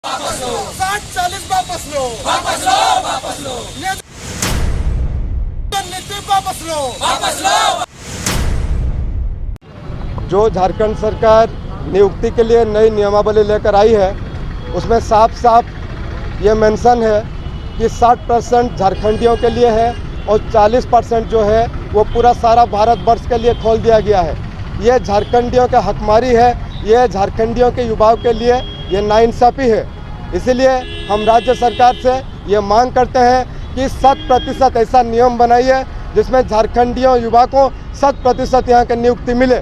वापस लो 60-40 वापस लो वापस लो वापस लो नीति वापस लो वापस लो। जो झारखंड सरकार नियुक्ति के लिए नई नियमावली लेकर आई है उसमें साफ साफ ये मेंशन है कि 60% झारखंडियों के लिए है और 40% जो है वो पूरा सारा भारतवर्ष के लिए खोल दिया गया है। ये झारखंडियों के हकमारी है, ये झारखंडियों के युवाओं के लिए ये नाइंसाफ़ी है। इसीलिए हम राज्य सरकार से ये मांग करते हैं कि 100% ऐसा नियम बनाइए जिसमें झारखंडियों युवा को 100% यहाँ की नियुक्ति मिले।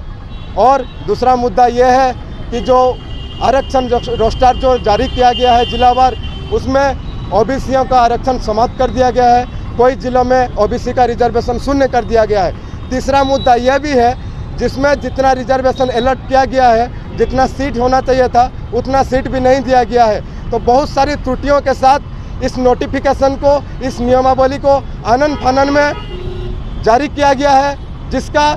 और दूसरा मुद्दा ये है कि जो आरक्षण रोस्टर जो जारी किया गया है जिलावार, उसमें ओबीसीयों का आरक्षण समाप्त कर दिया गया है। कोई जिलों में ओबीसी का रिजर्वेशन शून्य कर दिया गया है। तीसरा मुद्दा यह भी है जिसमें जितना रिजर्वेशन अलॉट किया गया है, जितना सीट होना चाहिए था उतना सीट भी नहीं दिया गया है। तो बहुत सारी त्रुटियों के साथ इस नोटिफिकेशन को, इस नियमावली को आनन फानन में जारी किया गया है, जिसका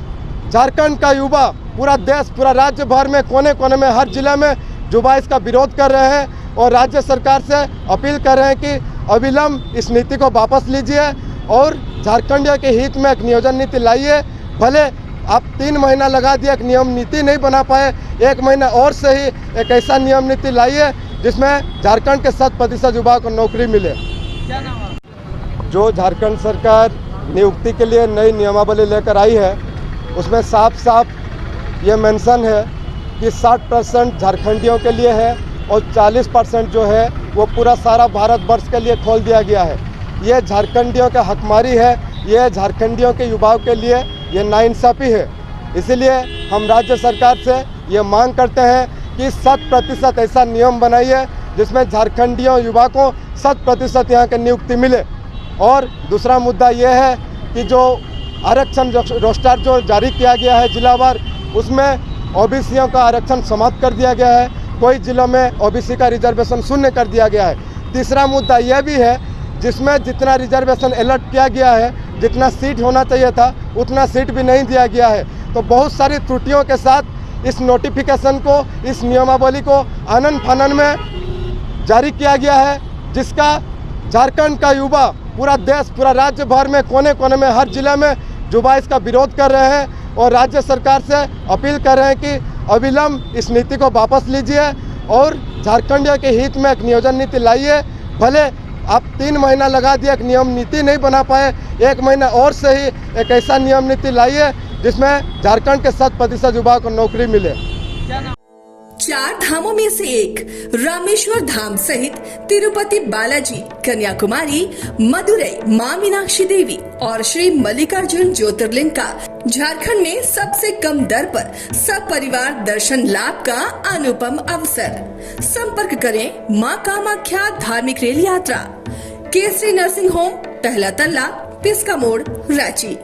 झारखंड का युवा, पूरा देश, पूरा राज्य भर में कोने कोने में हर जिले में युवा इसका विरोध कर रहे हैं और राज्य सरकार से अपील कर रहे हैं कि अविलंब इस नीति को वापस लीजिए और झारखंडियों के हित में एक नियोजन नीति लाइए। भले आप 3 महीना लगा दिया, एक नियम नीति नहीं बना पाए, 1 महीना और से ही एक ऐसा नियम नीति लाइए जिसमें झारखंड के 100% युवाओं को नौकरी मिले। क्या नाम है? जो झारखंड सरकार नियुक्ति के लिए नई नियमावली लेकर आई है उसमें साफ साफ ये मेंशन है कि 60% झारखंडियों के लिए है और 40% जो है वो पूरा सारा भारतवर्ष के लिए खोल दिया गया है। ये झारखंडियों के हकमारी है, ये झारखंडियों के युवाओं के लिए ये नाइंसाफ़ी है। इसीलिए हम राज्य सरकार से ये मांग करते हैं कि 100% ऐसा नियम बनाइए जिसमें झारखंडियों युवा को 100% यहाँ की नियुक्ति मिले। और दूसरा मुद्दा ये है कि जो आरक्षण रोस्टर जो जारी किया गया है जिलावार, उसमें ओबीसीयों का आरक्षण समाप्त कर दिया गया है। कोई जिलों में ओबीसी का रिजर्वेशन शून्य कर दिया गया है। तीसरा मुद्दा यह भी है जिसमें जितना रिजर्वेशन अलॉट किया गया है, जितना सीट होना चाहिए था उतना सीट भी नहीं दिया गया है। तो बहुत सारी त्रुटियों के साथ इस नोटिफिकेशन को, इस नियमावली को आनन फानन में जारी किया गया है, जिसका झारखंड का युवा, पूरा देश, पूरा राज्य भर में कोने कोने में हर जिले में युवा इसका विरोध कर रहे हैं और राज्य सरकार से अपील कर रहे हैं कि अविलंब इस नीति को वापस लीजिए और झारखंडियों के हित में एक नियोजन नीति लाइए। भले आप 3 महीना लगा दिया, एक नियम नीति नहीं बना पाए, 1 महीना और से ही एक ऐसा नियम नीति लाइए जिसमें झारखंड के 100% युवाओं को नौकरी मिले। क्या नाम? 4 धामों में से एक रामेश्वर धाम सहित तिरुपति बालाजी, कन्याकुमारी, मदुरई मां मीनाक्षी देवी और श्री मल्लिकार्जुन ज्योतिर्लिंग का झारखंड में सबसे कम दर पर सपरिवार दर्शन लाभ का अनुपम अवसर। संपर्क करें मां कामाख्या धार्मिक रेल यात्रा, केसरी नर्सिंग होम, पहला तल्ला, पिस्का मोड़, रांची।